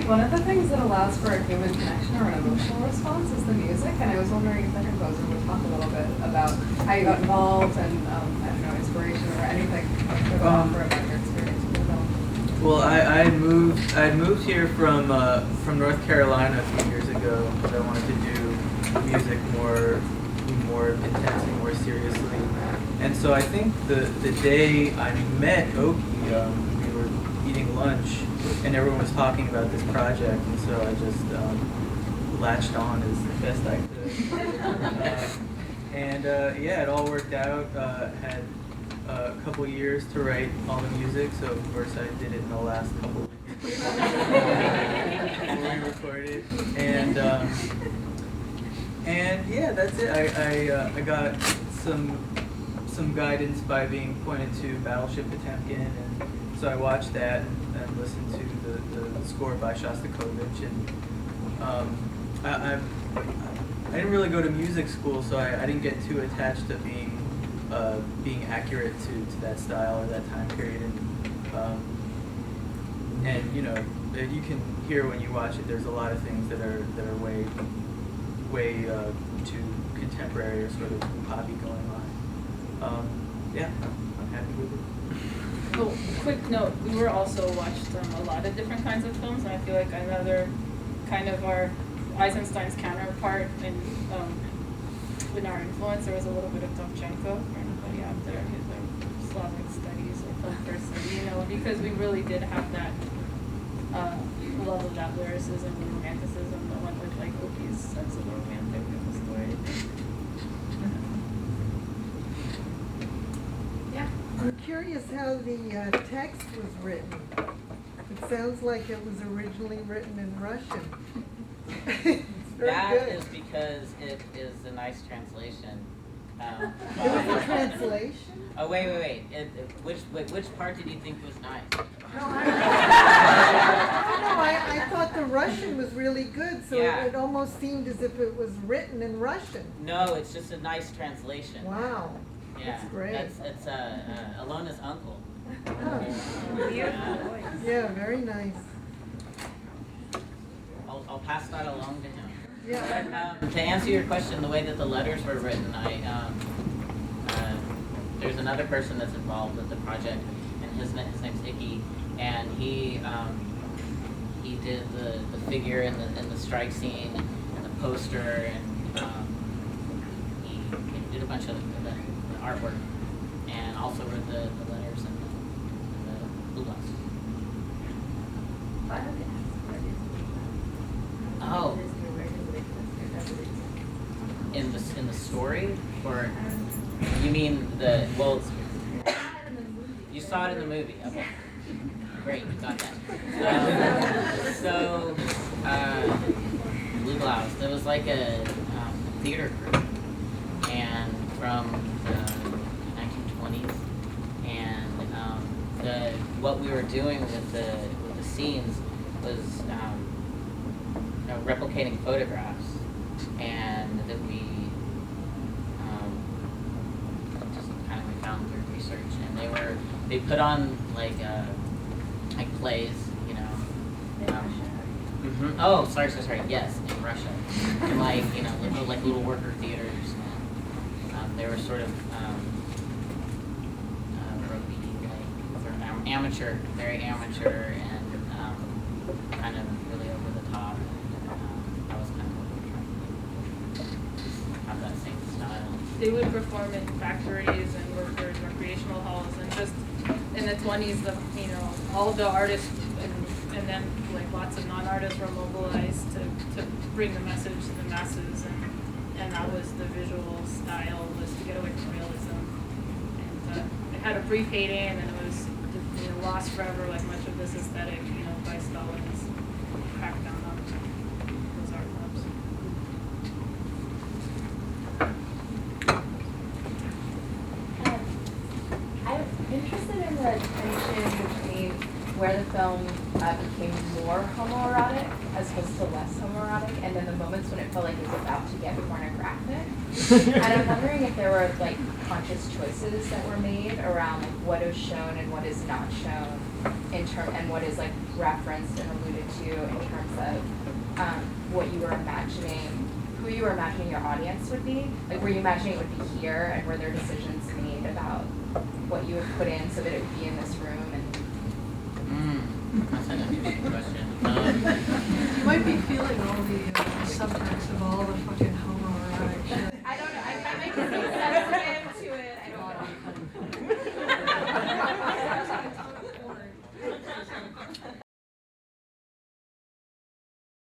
one of the things that allows for a human connection or an emotional response is the music, and I was wondering if the composer would talk a little bit about how you got involved and, I don't know, inspiration or anything that would offer about your experience with the film. Well, I moved here from North Carolina a few years ago because I wanted to do music more intensely, more seriously. And so I think the day I met Oki, we were eating lunch, and everyone was talking about this project, and so I just latched on as best I could. Yeah, it all worked out. Had a couple years to write all the music, so of course I did it in the last couple of weeks before we recorded. And yeah, that's it. I got some guidance by being pointed to Battleship Potemkin, and so I watched that and listened to the score by Shostakovich, and I didn't really go to music school, so I didn't get too attached to being accurate to that style or that time period, and you know, you can hear when you watch it. There's a lot of things that are way too contemporary or sort of poppy going on. Yeah, I'm happy with it. Oh, quick note, we were also watched a lot of different kinds of films, and I feel like another kind of our Eisenstein's counterpart in our influence, there was a little bit of Dovchenko, for anybody out there who's like Slavic studies or film person, you know, because we really did have that love of that lyricism and romanticism that went with like Oki's sense of the romantic of the story. Yeah. I'm curious how the text was written. It sounds like it was originally written in Russian. That good. is because it is a nice translation. It was a translation? Oh, wait. Which part did you think was nice? No, I thought the Russian was really good, so Yeah. it almost seemed as if it was written in Russian. No, it's just a nice translation. Wow. Yeah, That's great. It's Alona's uncle. Oh. Yeah, very nice. I'll pass that along to him. Yeah. To answer your question, the way that the letters were written, there's another person that's involved with the project, and his name's Icky, and he did the figure in the strike scene and the poster, and he did a bunch of the artwork, and also wrote the letters and the blue glass. Oh. In the story, or you mean you saw it in the movie. Okay, great, you got that. Blue Blouse. There was like a theater group, and from the 1920s, and what we were doing with the scenes was replicating photographs, and that we just kind of found through research, and they put on like plays, you know. Oh, sorry. Yes, in Russia, and like little worker theaters, and they were sort of amateur, very amateur, and kind of really over the top. I was kind of have that same style. They would perform in factories and workers' recreational halls, and just in the 20s, all the artists and then like lots of non-artists were mobilized to bring the message to the masses, and that was the visual style, was to get away from realism. And it had a brief heyday, and then it was lost forever, like much of this aesthetic, by Stalin's crackdown on those art clubs. I'm interested in the tension between where the film became more homoerotic as opposed to less homoerotic, and then the moments when it felt like it was about to get pornographic. And I'm wondering if there were like conscious choices that were made around like what is shown and what is not shown and what is like referenced and alluded to in terms of what you were imagining, who you were imagining your audience would be. Like, were you imagining it would be here, and were there decisions made about what you would put in so that it would be in this room? And That's an interesting question. You might be feeling all the subtext of all the